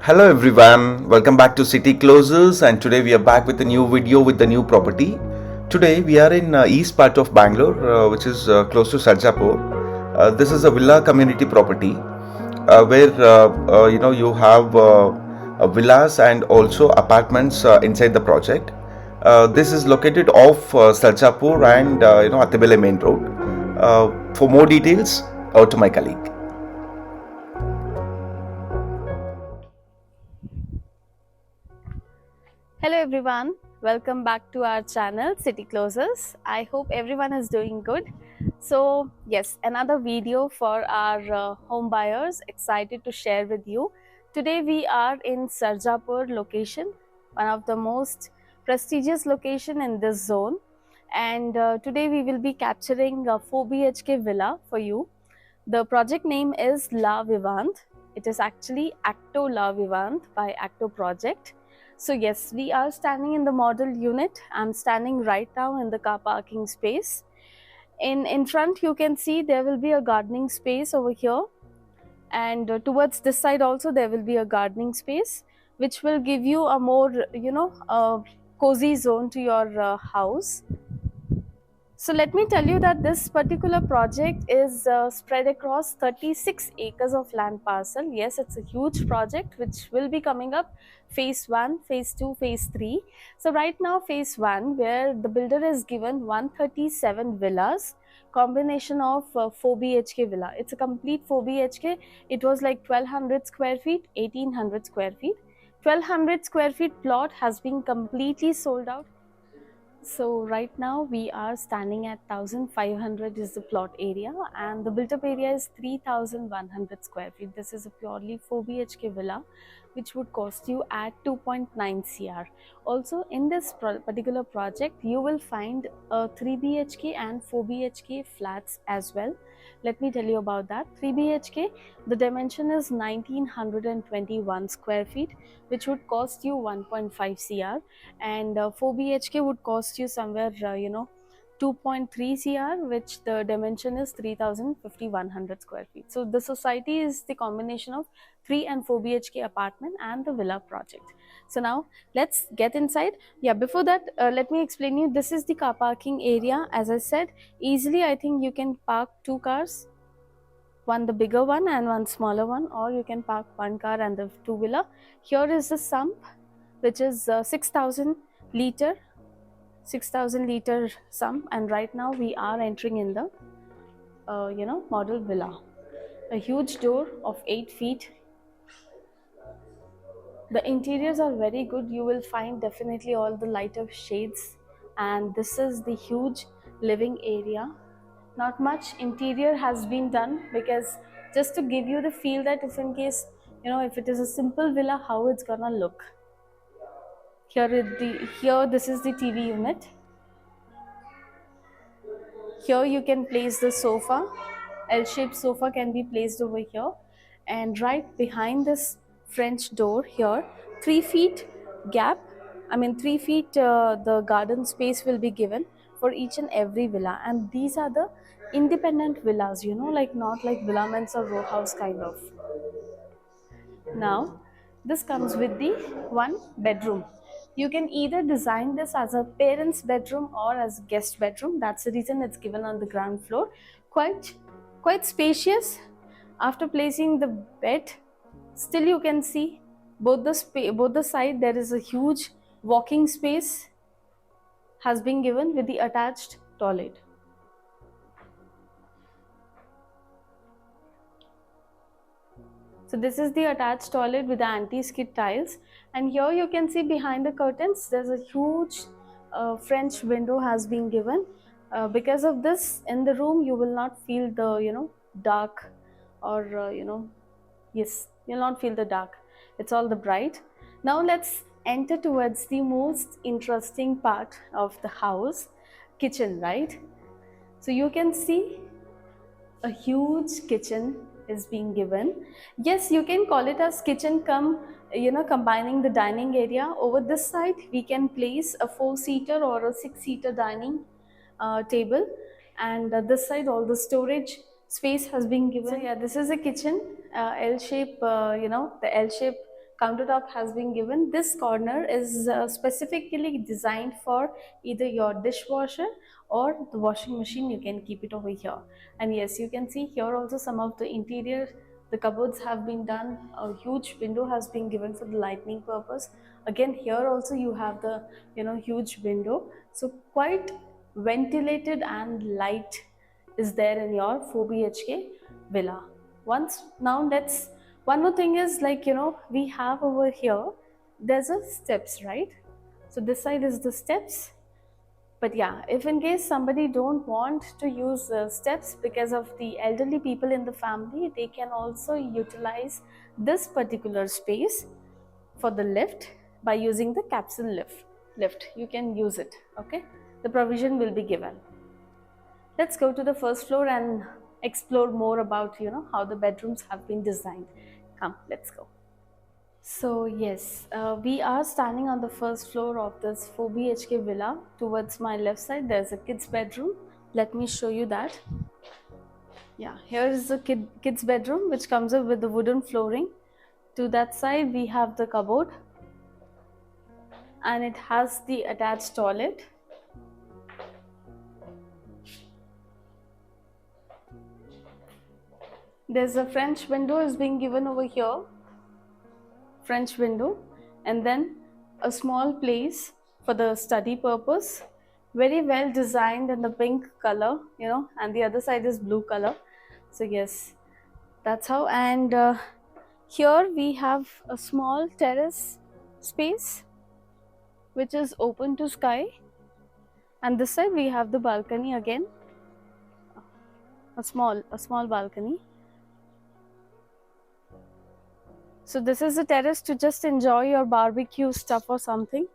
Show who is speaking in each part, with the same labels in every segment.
Speaker 1: Hello everyone, welcome back to City Closers, and today we are back with a new video with the new property. Today we are in east part of Bangalore, which is close to Sarjapur. This is a villa community property where you have villas and also apartments inside the project. This is located off Sarjapur and Attebele main road. For more details, over to my colleague.
Speaker 2: Hello everyone, welcome back to our channel City Closers. I hope everyone is doing good. So yes, another video for our home buyers, excited to share with you. Today we are in Sarjapur location, one of the most prestigious location in this zone, and today we will be capturing a 4 BHK villa for you. The project name is La Vivant. It is actually Acto La Vivant by Acto Project. So yes, we are standing in the model unit. I'm standing right now in the car parking space. In front you can see there will be a gardening space over here, and towards this side also there will be a gardening space which will give you a more cozy zone to your house. So let me tell you that this particular project is spread across 36 acres of land parcel. Yes, it's a huge project which will be coming up phase 1, phase 2, phase 3. So right now phase 1, where the builder is given 137 villas, combination of 4 BHK villa. It's a complete 4 BHK. It was like 1200 square feet, 1800 square feet. 1200 square feet plot has been completely sold out. So right now we are standing at 1500 is the plot area, and the built up area is 3100 square feet. This is a purely 4 BHK villa which would cost you at 2.9 CR. Also in this particular project you will find 3 BHK and 4 BHK flats as well. Let me tell you about that. 3 BHK, the dimension is 1921 square feet, which would cost you 1.5 CR, and 4 BHK would cost you somewhere 2.3 CR, which the dimension is 3050 square feet. So the society is the combination of 3 and 4 BHK apartment and the villa project. So now let's get inside. Yeah, before that, let me explain you. This is the car parking area. As I said, easily I think you can park 2 cars, one the bigger one and one smaller one, or you can park 1 car and the 2 wheeler. Here is the sump, which is 6000 liter sump, and right now we are entering in the model villa. A huge door of 8 feet. The interiors are very good. You will find definitely all the lighter shades, and this is the huge living area. Not much interior has been done, because just to give you the feel that if in case if it is a simple villa, how it's gonna look. Here this is the TV unit. Here you can place the sofa. L-shaped sofa can be placed over here, and right behind this French door here, 3 feet gap, 3 feet the garden space will be given for each and every villa, and these are the independent villas, like not like villaments or row house kind of. Now, this comes with the 1 bedroom. You can either design this as a parent's bedroom or as guest bedroom. That's the reason it's given on the ground floor. Quite, quite spacious. After placing the bed, still you can see both the side there is a huge walking space has been given with the attached toilet. So this is the attached toilet with the anti-skid tiles, and here you can see behind the curtains there's a huge French window has been given. Because of this, in the room you will not feel the dark, or yes, you'll not feel the dark. It's all the bright. Now let's enter towards the most interesting part of the house, kitchen, right? So you can see a huge kitchen is being given. Yes, you can call it as kitchen come, combining the dining area. Over this side we can place a 4-seater or a 6-seater dining table, and this side all the storage space has been given. So yeah, this is a kitchen, L shape, the L shape countertop has been given. This corner is specifically designed for either your dishwasher or the washing machine. You can keep it over here. And yes, you can see here also some of the interior, the cupboards have been done. A huge window has been given for the lighting purpose. Again, here also you have the huge window, so quite ventilated and light is there in your 4 BHK villa. One more thing is, like, we have over here, there's a steps, right? So this side is the steps. But yeah, if in case somebody don't want to use steps because of the elderly people in the family, they can also utilize this particular space for the lift by using the capsule lift. You can use it. Okay, the provision will be given. Let's go to the first floor and explore more about how the bedrooms have been designed. Come, let's go. So yes, we are standing on the first floor of this 4 BHK villa. Towards my left side, there's a kid's bedroom. Let me show you that. Yeah, here is the kid's bedroom, which comes up with the wooden flooring. To that side, we have the cupboard, and it has the attached toilet. There's a French window is being given over here. French window, and then a small place for the study purpose. Very well designed in the pink color, and the other side is blue color. So yes, that's how. And here we have a small terrace space which is open to sky, and this side we have the balcony again, a small balcony. So this is a terrace to just enjoy your barbecue stuff or something.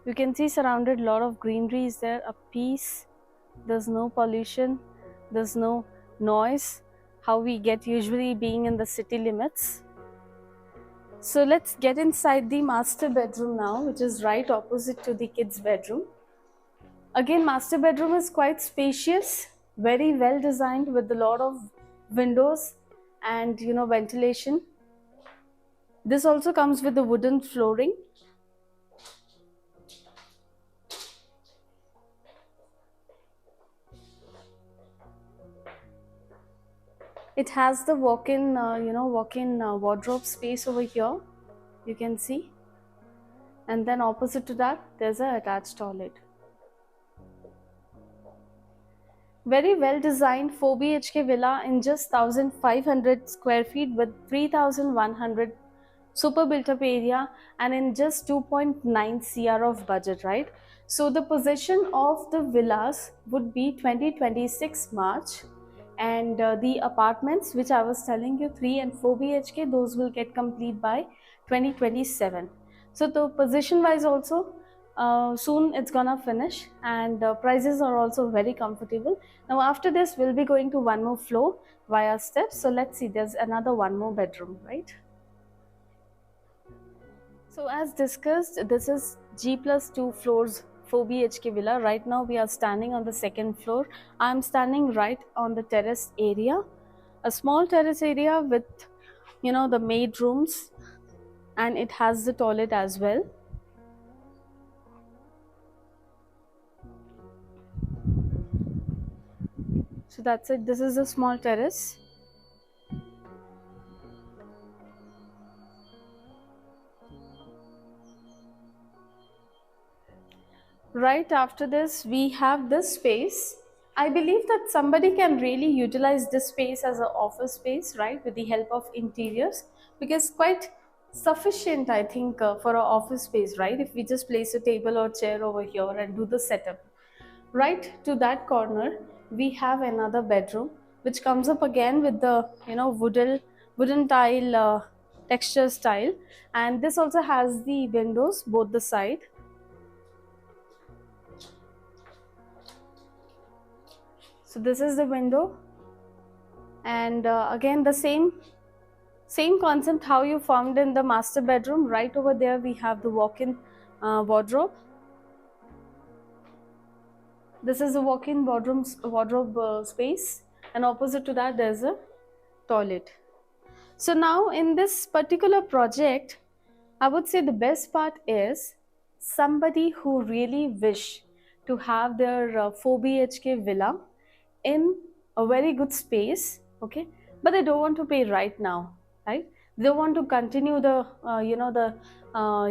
Speaker 2: You can see surrounded lot of greenery is there, a peace. There's no pollution, there's no noise, how we get usually being in the city limits. So let's get inside the master bedroom now, which is right opposite to the kids' bedroom. Again, master bedroom is quite spacious, very well designed with a lot of windows and ventilation. This also comes with the wooden flooring. It has the walk-in wardrobe space over here, you can see, and then opposite to that there's a attached toilet. Very well designed 4 BHK villa in just 1500 square feet with 3100 super built up area, and in just 2.9 CR of budget, right? So the possession of the villas would be 2026 March, and the apartments which I was telling you, 3 and 4 BHK, those will get complete by 2027. So the position wise also soon it's gonna finish, and prices are also very comfortable. Now after this we'll be going to one more floor via steps. So let's see, there's another one more bedroom, right? So as discussed, this is G+2 floors 4 BHK villa. Right now we are standing on the second floor. I'm standing right on the terrace area, a small terrace area with the maid rooms, and it has the toilet as well. So that's it. This is a small terrace. Right after this, we have this space. I believe that somebody can really utilize this space as an office space, right, with the help of interiors, because quite sufficient, I think, for an office space, right, if we just place a table or chair over here and do the setup. Right to that corner, we have another bedroom, which comes up again with the wooden tile texture style, and this also has the windows both the side. So this is the window, and again the same concept how you found in the master bedroom. Right over there we have the walk-in wardrobe. This is a walk-in wardrobe space, and opposite to that there's a toilet. So now in this particular project, I would say the best part is somebody who really wish to have their 4 BHK villa in a very good space, okay, but they don't want to pay right now, right? They want to continue the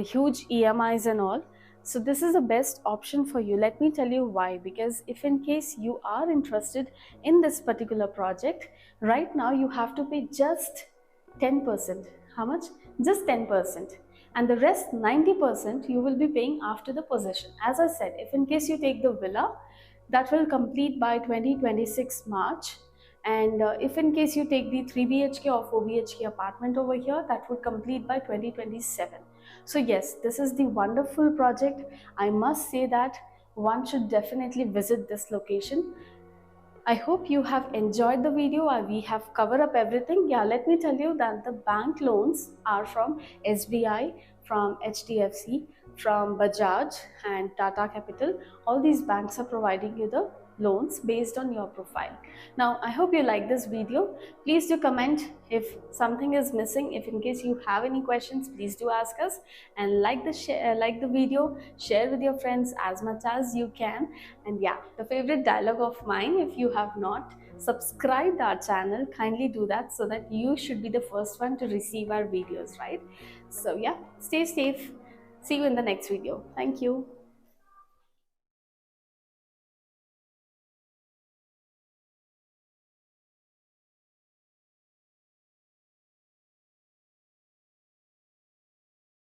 Speaker 2: huge EMIs and all. So this is the best option for you. Let me tell you why. Because if in case you are interested in this particular project, right now you have to pay just 10%. How much? Just 10%. And the rest 90% you will be paying after the possession. As I said, if in case you take the villa, that will complete by 2026 March. And if in case you take the 3 BHK or 4 BHK apartment over here, that would complete by 2027. So yes, this is the wonderful project. I must say that one should definitely visit this location. I hope you have enjoyed the video. We have covered up everything. Yeah, let me tell you that the bank loans are from SBI, from HDFC, from Bajaj and Tata Capital. All these banks are providing you the loans based on your profile. Now, I hope you like this video. Please do comment if something is missing. If in case you have any questions, please do ask us, and like the video, share with your friends as much as you can. And yeah, the favorite dialogue of mine, if you have not subscribed our channel, kindly do that so that you should be the first one to receive our videos, right? So yeah, stay safe. See you in the next video. Thank you.